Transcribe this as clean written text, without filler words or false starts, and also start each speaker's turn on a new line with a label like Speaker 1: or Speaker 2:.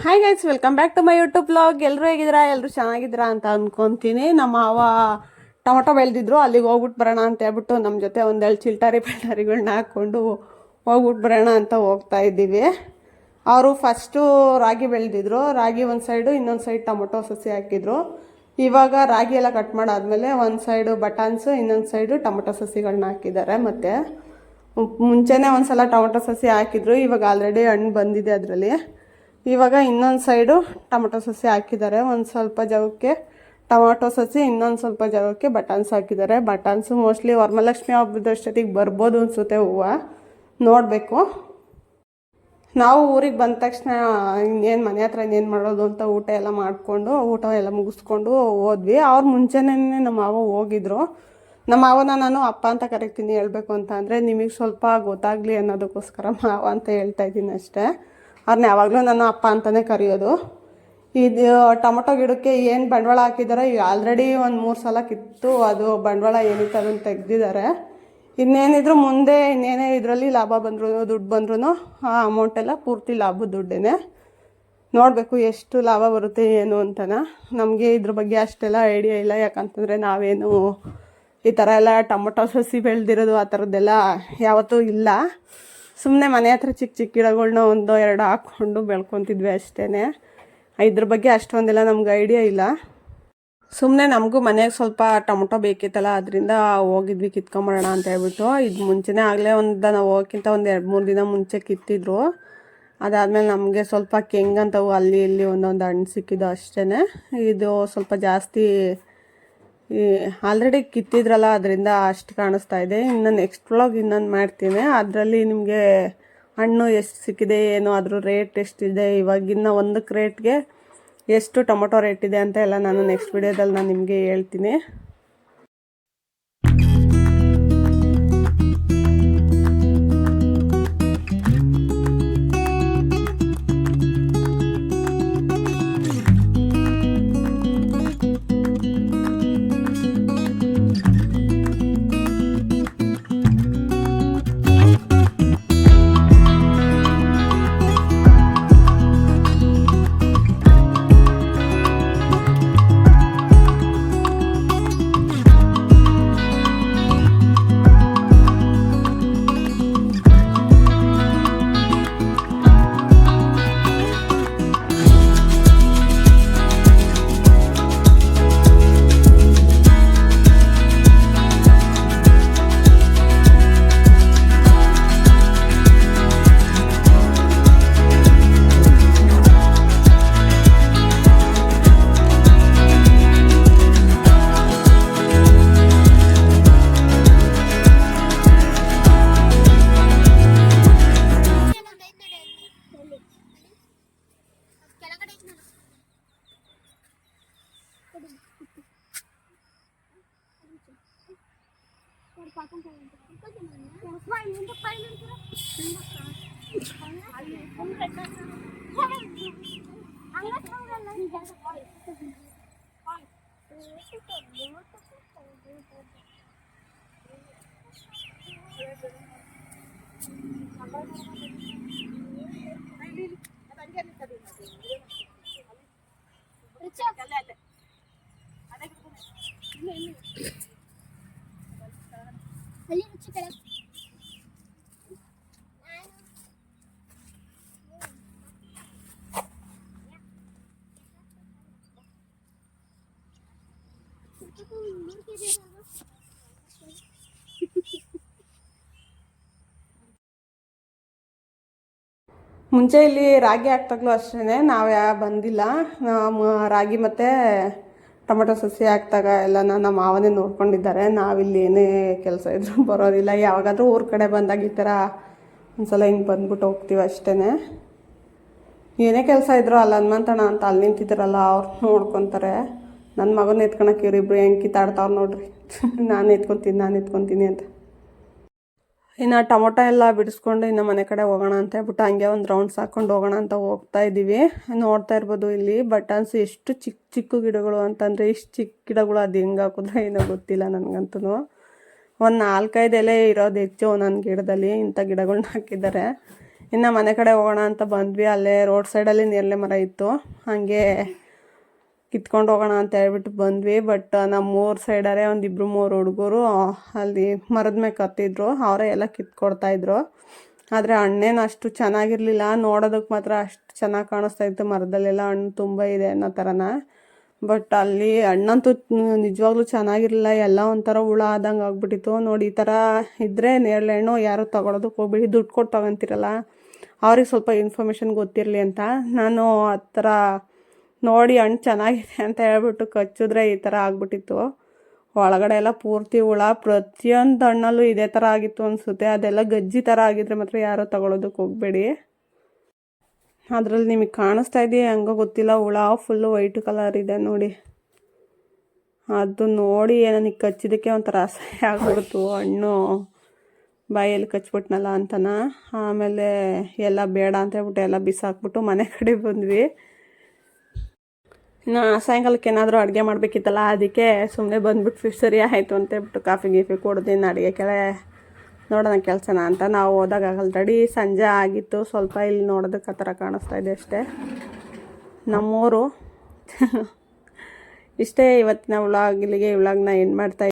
Speaker 1: Hi guys, welcome back to my YouTube blog. ಎಲ್ಲರೂ ಹೇಗಿದ್ದೀರಾ? ಎಲ್ಲರೂ ಚೆನ್ನಾಗಿದ್ದೀರಾ ಅಂತ ಅಂದ್ಕೊತೀನಿ. ನಮ್ಮ ಮಾವ ಟೊಮೊಟೊ ಬೆಳೆದಿದ್ರು, ಅಲ್ಲಿಗೆ ಹೋಗ್ಬಿಟ್ಟು ಬರೋಣ ಅಂತ ಹೇಳ್ಬಿಟ್ಟು ನಮ್ಮ ಜೊತೆ ಒಂದೆರಡು ಚಿಲ್ಟಾರಿಗಳನ್ನ ಹಾಕ್ಕೊಂಡು ಹೋಗ್ಬಿಟ್ಟು ಬರೋಣ ಅಂತ ಹೋಗ್ತಾ ಇದ್ದೀವಿ. ಅವರು ಫಸ್ಟು ರಾಗಿ ಬೆಳೆದಿದ್ರು, ರಾಗಿ ಒಂದು ಸೈಡು, ಇನ್ನೊಂದು ಸೈಡ್ ಟೊಮೊಟೊ ಸಸಿ ಹಾಕಿದ್ರು. ಇವಾಗ ರಾಗಿ ಎಲ್ಲ ಕಟ್ ಮಾಡಾದ್ಮೇಲೆ ಒಂದು ಸೈಡು ಬಟಾನ್ಸು, ಇನ್ನೊಂದು ಸೈಡು ಟೊಮೊಟೊ ಸಸಿಗಳನ್ನ ಹಾಕಿದ್ದಾರೆ. ಮತ್ತು ಮುಂಚೆನೇ ಒಂದು ಸಲ ಟೊಮೊಟೊ ಸಸಿ ಹಾಕಿದ್ರು, ಇವಾಗ ಆಲ್ರೆಡಿ ಹಣ್ಣು ಬಂದಿದೆ ಅದರಲ್ಲಿ. ಇವಾಗ ಇನ್ನೊಂದು ಸೈಡು ಟೊಮೊಟೊ ಸಸಿ ಹಾಕಿದ್ದಾರೆ. ಒಂದು ಸ್ವಲ್ಪ ಜಾಗಕ್ಕೆ ಟೊಮೊಟೊ ಸಸಿ, ಇನ್ನೊಂದು ಸ್ವಲ್ಪ ಜಾಗಕ್ಕೆ ಬಟಾನ್ಸ್ ಹಾಕಿದ್ದಾರೆ. ಬಟಾನ್ಸು ಮೋಸ್ಟ್ಲಿ ವರಮಹಾಲಕ್ಷ್ಮಿ ಹಬ್ಬದಷ್ಟೊತ್ತಿಗೆ ಬರ್ಬೋದು ಅನಿಸುತ್ತೆ. ಹೂವು ನೋಡಬೇಕು. ನಾವು ಊರಿಗೆ ಬಂದ ತಕ್ಷಣ ಇನ್ನೇನು ಮನೆ ಹತ್ರ ಇನ್ನೇನು ಮಾಡೋದು ಅಂತ ಊಟ ಎಲ್ಲ ಮಾಡಿಕೊಂಡು, ಊಟ ಎಲ್ಲ ಮುಗಿಸ್ಕೊಂಡು ಹೋದ್ವಿ. ಅವ್ರು ಮುಂಚೆನೇ ನಮ್ಮ ಮಾವ ಹೋಗಿದ್ರು. ನಮ್ಮ ಮಾವನ ನಾನು ಅಪ್ಪ ಅಂತ ಕರಿತೀನಿ. ಹೇಳಬೇಕು ಅಂತ ಅಂದರೆ ನಿಮಗೆ ಸ್ವಲ್ಪ ಗೊತ್ತಾಗಲಿ ಅನ್ನೋದಕ್ಕೋಸ್ಕರ ಮಾವ ಅಂತ ಹೇಳ್ತಾ ಇದ್ದೀನಿ ಅಷ್ಟೇ. ಅವ್ರನ್ನ ಯಾವಾಗಲೂ ನಾನು ಅಪ್ಪ ಅಂತಲೇ ಕರೆಯೋದು. ಇದು ಟೊಮೊಟೊ ಗಿಡಕ್ಕೆ ಏನು ಬಂಡವಾಳ ಹಾಕಿದ್ದಾರೆ, ಈಗ ಆಲ್ರೆಡಿ ಒಂದು 3 ಸಲ ಕಿತ್ತು ಅದು ಬಂಡವಾಳ ಏನಿತ್ತು ಅದನ್ನು ತೆಗೆದಿದ್ದಾರೆ. ಇನ್ನೇನಿದ್ರು ಮುಂದೆ ಇನ್ನೇನೇ ಇದರಲ್ಲಿ ಲಾಭ ಬಂದರೂ, ದುಡ್ಡು ಬಂದ್ರೂ ಆ ಅಮೌಂಟೆಲ್ಲ ಪೂರ್ತಿ ಲಾಭದ ದುಡ್ಡೇ. ನೋಡಬೇಕು ಎಷ್ಟು ಲಾಭ ಬರುತ್ತೆ ಏನು ಅಂತನ. ನಮಗೆ ಇದ್ರ ಬಗ್ಗೆ ಅಷ್ಟೆಲ್ಲ ಐಡಿಯಾ ಇಲ್ಲ, ಯಾಕಂತಂದರೆ ನಾವೇನು ಈ ಥರ ಎಲ್ಲ ಟೊಮೊಟೊ ಸಸಿ ಬೆಳೆದಿರೋದು ಆ ಥರದ್ದೆಲ್ಲ ಯಾವತ್ತೂ ಇಲ್ಲ. ಸುಮ್ಮನೆ ಮನೆ ಹತ್ರ ಚಿಕ್ಕ ಚಿಕ್ಕ ಗಿಡಗಳ್ನ 1-2 ಹಾಕ್ಕೊಂಡು ಬೆಳ್ಕೊತಿದ್ವಿ ಅಷ್ಟೇ. ಇದ್ರ ಬಗ್ಗೆ ಅಷ್ಟೊಂದೆಲ್ಲ ನಮ್ಗೆ ಐಡಿಯಾ ಇಲ್ಲ. ಸುಮ್ಮನೆ ನಮಗೂ ಮನೆಗೆ ಸ್ವಲ್ಪ ಟೊಮೊಟೊ ಬೇಕಿತ್ತಲ್ಲ, ಅದರಿಂದ ಹೋಗಿದ್ವಿ ಕಿತ್ಕೊಂಬರೋಣ ಅಂತ ಹೇಳ್ಬಿಟ್ಟು. ಇದು ಮುಂಚೆನೇ ಆಗಲೇ ನಾವು ಹೋಗೋಕ್ಕಿಂತ ಒಂದು 2-3 ದಿನ ಮುಂಚೆ ಕಿತ್ತಿದ್ರು. ಅದಾದಮೇಲೆ ನಮಗೆ ಸ್ವಲ್ಪ ಕೆಂಗಂತವು ಅಲ್ಲಿ ಇಲ್ಲಿ ಒಂದೊಂದು ಹಣ್ಣು ಸಿಕ್ಕಿದ್ದು ಅಷ್ಟೇ. ಇದು ಸ್ವಲ್ಪ ಜಾಸ್ತಿ ಆಲ್ರೆಡಿ ಕಿತ್ತಿದ್ರಲ್ಲ, ಅದರಿಂದ ಅಷ್ಟು ಕಾಣಿಸ್ತಾ ಇದೆ. ಇನ್ನು ನೆಕ್ಸ್ಟ್ ವ್ಲಾಗ್ ಇನ್ನೊಂದು ಮಾಡ್ತೀನಿ, ಅದರಲ್ಲಿ ನಿಮಗೆ ಹಣ್ಣು ಎಷ್ಟು ಸಿಕ್ಕಿದೆ, ಏನು ಅದ್ರ ರೇಟ್ ಎಷ್ಟಿದೆ, ಇವಾಗಿನ ಒಂದು ಕ್ರೇಟ್ಗೆ ಎಷ್ಟು ಟೊಮೊಟೊ ರೇಟ್ ಇದೆ ಅಂತ ಎಲ್ಲ ನಾನು ನೆಕ್ಸ್ಟ್ ವಿಡಿಯೋದಲ್ಲಿ ನಾನು ನಿಮಗೆ ಹೇಳ್ತೀನಿ. ಮುಂಚೆ ಇಲ್ಲಿ ರಾಗಿ ಹಾಕ್ದಾಗ್ಲೂ ಅಷ್ಟೇ ನಾವು ಬಂದಿಲ್ಲ. ರಾಗಿ ಮತ್ತು ಟೊಮೊಟೊ ಸಸಿ ಹಾಕ್ದಾಗ ಎಲ್ಲ ನಮ್ಮ ಮಾವನೇ ನೋಡ್ಕೊಂಡಿದ್ದಾರೆ. ನಾವಿಲ್ಲಿ ಏನೇ ಕೆಲಸ ಇದ್ರೂ ಬರೋದಿಲ್ಲ. ಯಾವಾಗಾದರೂ ಊರ ಕಡೆ ಬಂದಾಗ ಈ ಥರ ಒಂದ್ಸಲ ಹಿಂಗೆ ಬಂದ್ಬಿಟ್ಟು ಹೋಗ್ತೀವಿ ಅಷ್ಟೇ. ಏನೇ ಕೆಲಸ ಇದ್ರೂ ಅಲ್ಲಿ ಹನುಮಂತಣ್ಣ ಅಂತ ಅಲ್ಲಿ ನಿಂತಿದ್ದಾರಲ್ಲ, ಅವ್ರು ನೋಡ್ಕೊತಾರೆ. ನನ್ನ ಮಗನ ಎತ್ಕೊಳಕ್ಕೆ ಇವರಿಬ್ರು ಹೆಂಗೆ ಕಿತ್ತಾಡ್ತಾವ್ರು ನೋಡ್ರಿ. ನಾನು ಎತ್ಕೊತೀನಿ ಅಂತ. ಇನ್ನು ಟೊಮೊಟೊ ಎಲ್ಲ ಬಿಡಿಸ್ಕೊಂಡು ಇನ್ನು ಮನೆ ಕಡೆ ಹೋಗೋಣ ಅಂತ ಹೇಳ್ಬಿಟ್ಟು ಹಂಗೆ ಒಂದು ರೌಂಡ್ಸ್ ಹಾಕ್ಕೊಂಡು ಹೋಗೋಣ ಅಂತ ಹೋಗ್ತಾ ಇದ್ದೀವಿ. ನೋಡ್ತಾ ಇರ್ಬೋದು ಇಲ್ಲಿ ಬಟಾನ್ಸ್ ಎಷ್ಟು ಚಿಕ್ಕ ಚಿಕ್ಕ ಗಿಡಗಳು ಅಂತಂದರೆ, ಇಷ್ಟು ಚಿಕ್ಕ ಗಿಡಗಳು ಅದು ಹೆಂಗೆ ಹಾಕಿದ್ರೆ ಏನೋ ಗೊತ್ತಿಲ್ಲ ನನಗಂತೂ. ಒಂದು 4-5 ಎಲೆ ಇರೋದು ಹೆಚ್ಚು ನನ್ನ ಗಿಡದಲ್ಲಿ. ಇಂಥ ಗಿಡಗಳ್ನ ಹಾಕಿದ್ದಾರೆ. ಇನ್ನು ಮನೆ ಕಡೆ ಹೋಗೋಣ ಅಂತ ಬಂದ್ವಿ. ಅಲ್ಲೇ ರೋಡ್ ಸೈಡಲ್ಲಿ ನೇರಳೆ ಮರ ಇತ್ತು, ಹಾಗೆ ಕಿತ್ಕೊಂಡು ಹೋಗೋಣ ಅಂತ ಹೇಳ್ಬಿಟ್ಟು ಬಂದ್ವಿ. ಬಟ್ ನಮ್ಮೂರ ಸೈಡರೇ ಒಂದು 2-3 ಹುಡುಗರು ಅಲ್ಲಿ ಮರದ ಮೇಲೆ ಕತ್ತಿದ್ರು, ಅವರೇ ಎಲ್ಲ ಕಿತ್ಕೊಡ್ತಾಯಿದ್ರು. ಆದರೆ ಹಣ್ಣೇನು ಅಷ್ಟು ಚೆನ್ನಾಗಿರಲಿಲ್ಲ, ನೋಡೋದಕ್ಕೆ ಮಾತ್ರ ಅಷ್ಟು ಚೆನ್ನಾಗಿ ಕಾಣಿಸ್ತಾ ಇತ್ತು. ಮರದಲ್ಲೆಲ್ಲ ಹಣ್ಣು ತುಂಬ ಇದೆ ಅನ್ನೋ ಥರನ. ಬಟ್ ಅಲ್ಲಿ ಹಣ್ಣಂತೂ ನಿಜವಾಗ್ಲೂ ಚೆನ್ನಾಗಿರಲಿಲ್ಲ, ಎಲ್ಲ ಒಂಥರ ಹುಳ ಆದಂಗೆ ಆಗ್ಬಿಟ್ಟಿತ್ತು. ನೋಡಿ, ಈ ಥರ ಇದ್ದರೆ ನೇರಳೆ ಹಣ್ಣು ಯಾರು ತೊಗೊಳೋದಕ್ಕೆ ಹೋಗ್ಬಿಡಿ, ದುಡ್ಡು ಕೊಟ್ಟು ತೊಗೊತೀರಲ್ಲ ಅವ್ರಿಗೆ ಸ್ವಲ್ಪ ಇನ್ಫಾರ್ಮೇಷನ್ ಗೊತ್ತಿರಲಿ ಅಂತ ನಾನು ಆ ಥರ ನೋಡಿ ಹಣ್ಣು ಚೆನ್ನಾಗಿದೆ ಅಂತ ಹೇಳ್ಬಿಟ್ಟು ಕಚ್ಚಿದ್ರೆ ಈ ಥರ ಆಗ್ಬಿಟ್ಟಿತ್ತು. ಒಳಗಡೆ ಎಲ್ಲ ಪೂರ್ತಿ ಹುಳ, ಪ್ರತಿಯೊಂದು ಹಣ್ಣಲ್ಲೂ ಇದೇ ಥರ ಆಗಿತ್ತು ಅನಿಸುತ್ತೆ. ಅದೆಲ್ಲ ಗಜ್ಜಿ ಥರ ಆಗಿದ್ರೆ ಮಾತ್ರ ಯಾರೋ ತೊಗೊಳೋದಕ್ಕೆ ಹೋಗಬೇಡಿ. ಅದರಲ್ಲಿ ನಿಮಗೆ ಕಾಣಿಸ್ತಾ ಇದೆಯಾ ಹಂಗೋ ಗೊತ್ತಿಲ್ಲ, ಹುಳ ಫುಲ್ಲು ವೈಟ್ ಕಲರ್ ಇದೆ ನೋಡಿ. ಅದು ನೋಡಿ ನನಗೆ ಕಚ್ಚಿದ್ದಕ್ಕೆ ಒಂಥರ ಅಸಹ್ಯ ಆಗ್ಬಿಡ್ತು, ಹಣ್ಣು ಬಾಯಲ್ಲಿ ಕಚ್ಬಿಟ್ನಲ್ಲ ಅಂತನ. ಆಮೇಲೆ ಎಲ್ಲ ಬೇಡ ಅಂತ ಹೇಳ್ಬಿಟ್ಟು ಎಲ್ಲ ಬಿಸಾಕ್ಬಿಟ್ಟು ಮನೆ ಕಡೆ ಬಂದ್ವಿ. ಇನ್ನು ಸಾಯಂಕಾಲಕ್ಕೆ ಏನಾದರೂ ಅಡುಗೆ ಮಾಡಬೇಕಿತ್ತಲ್ಲ, ಅದಕ್ಕೆ ಸುಮ್ಮನೆ ಬಂದ್ಬಿಟ್ಟು ಸರಿ ಆಯಿತು ಅಂತ ಹೇಳ್ಬಿಟ್ಟು ಕಾಫಿ ಗೀಫಿ ಕುಡ್ದು ಇನ್ನು ಅಡುಗೆ ನೋಡೋಣ ಕೆಲಸನ ಅಂತ ನಾವು ಹೋದಾಗ ಆಲ್ರೆಡಿ ಸಂಜೆ ಆಗಿತ್ತು. ಸ್ವಲ್ಪ ಇಲ್ಲಿ ನೋಡೋದಕ್ಕೆ ಆ ಥರ ಕಾಣಿಸ್ತಾ ಇದೆ ಅಷ್ಟೇ ನಮ್ಮೂರು. ಇಷ್ಟೇ ಇವತ್ತಿನ ವ್ಲಾಗ್. ಇಲ್ಲಿಗೆ ವ್ಲಾಗ್ನ ಎಂಡ್ ಮಾಡ್ತಾ